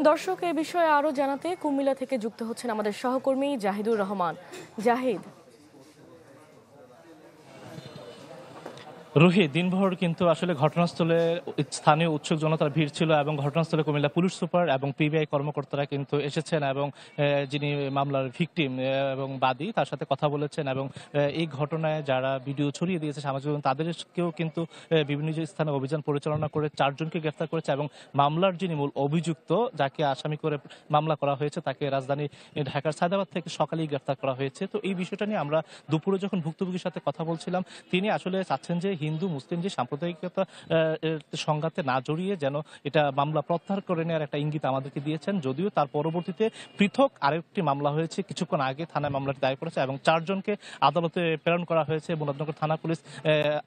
দর্শক এ বিষয়ে আরো জানাতে কুমিল্লা থেকে যুক্ত হচ্ছেন আমাদের সহকর্মী জাহিদুর রহমান। জাহিদ। রুহি, দিনভর কিন্তু আসলে ঘটনাস্থলে স্থানীয় উৎসুক জনতার ভিড় ছিল এবং ঘটনাস্থলে কুমিল্লা পুলিশ সুপার এবং পিবিআই কর্মকর্তারা কিন্তু এসেছেন এবং যিনি মামলার ভিকটিম এবং বাদী তার সাথে কথা বলেছেন এবং এই ঘটনায় যারা ভিডিও ছড়িয়ে দিয়েছে সামাজিক মাধ্যমে তাদেরকেও কিন্তু বিভিন্ন স্থানে অভিযান পরিচালনা করে 4 জনকে গ্রেফতার করেছে এবং মামলার যিনি মূল অভিযুক্ত যাকে আসামি করে মামলা করা হয়েছে তাকে রাজধানী ঢাকার সায়দাবাদ থেকে সকালেই গ্রেফতার করা হয়েছে। তো এই বিষয়টা নিয়ে আমরা দুপুরে যখন ভুক্তভোগীর সাথে কথা বলছিলাম তিনি আসলে চাচ্ছেন যে হিন্দু মুসলিম যে সাম্প্রদায়িকতা সংঘাতে না জড়িয়ে যেন এটা মামলা প্রত্যাহার করে নেওয়ার একটা ইঙ্গিত আমাদেরকে দিয়েছেন। যদিও তার পরবর্তীতে পৃথক আরেকটি মামলা হয়েছে, কিছুক্ষণ আগে থানায় মামলাটি দায়ের করেছে এবং 4 জনকে আদালতে প্রেরণ করা হয়েছে। মুরাদনগর থানা পুলিশ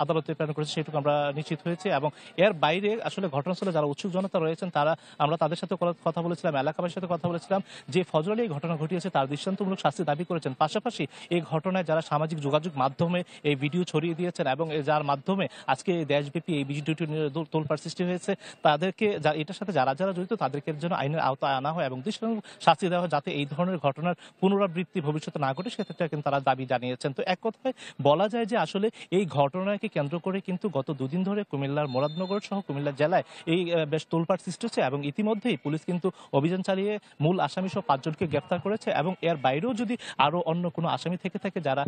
আদালতে প্রেরণ করেছে সেটুকু আমরা নিশ্চিত হয়েছে এবং এর বাইরে আসলে ঘটনাস্থলে যারা উৎসুক জনতা রয়েছেন তারা আমরা তাদের সাথে কথা বলেছিলাম, এলাকাবাসীর সাথে কথা বলেছিলাম যে ফজল আলী এই ঘটনা ঘটিয়েছে তার দৃষ্টান্তমূলক শাস্তি দাবি করেছেন। পাশাপাশি এই ঘটনায় যারা সামাজিক যোগাযোগ মাধ্যমে এই ভিডিও ছড়িয়ে দিয়েছেন এবং যার মাধ্যমে আজকে দেশব্যাপী এই ভিডিওটি তোলপাড় সৃষ্টি হয়েছে তাদেরকে এটার সাথে যারা যারা জড়িত তাদেরকে জন্য আইনের আওতায় আনা হয় এবং দৃষ্টান্তমূলক শাস্তি দেওয়া হয় যাতে এই ধরনের ঘটনার পুনরাবৃত্তি ভবিষ্যতে না ঘটে সেক্ষেত্রে কিন্তু তারা দাবি জানিয়েছেন। তো এক কথায় বলা যায় যে আসলে এই ঘটনাকে কেন্দ্র করে কিন্তু গত দুদিন ধরে কুমিল্লার মুরাদনগর সহ কুমিল্লা জেলায় এই বেশ তোলপাড় সৃষ্টি হচ্ছে এবং ইতিমধ্যেই পুলিশ কিন্তু অভিযান চালিয়ে মূল আসামি সহ 5 জনকে গ্রেফতার করেছে এবং এর বাইরেও যদি আরো অন্য কোনো আসামি থেকে থাকে যারা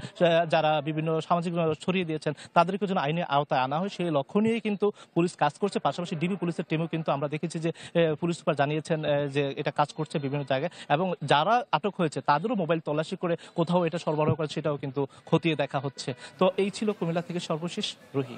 যারা বিভিন্ন সামাজিক ছড়িয়ে দিয়েছেন তাদেরকে যেন আইনের আওতায় আনা হয় সেই লক্ষ্য নিয়েই কিন্তু পুলিশ কাজ করছে। পাশাপাশি ডিবি পুলিশের টিমও কিন্তু আমরা দেখেছি যে পুলিশ সুপার জানিয়েছেন যে এটা কাজ করছে বিভিন্ন জায়গায় এবং যারা আটক হয়েছে তাদেরও মোবাইল তল্লাশি করে কোথাও এটা সরবরাহ করে সেটাও কিন্তু খতিয়ে দেখা হচ্ছে। তো এই ছিল কুমিল্লা থেকে সর্বশেষ। রুহি।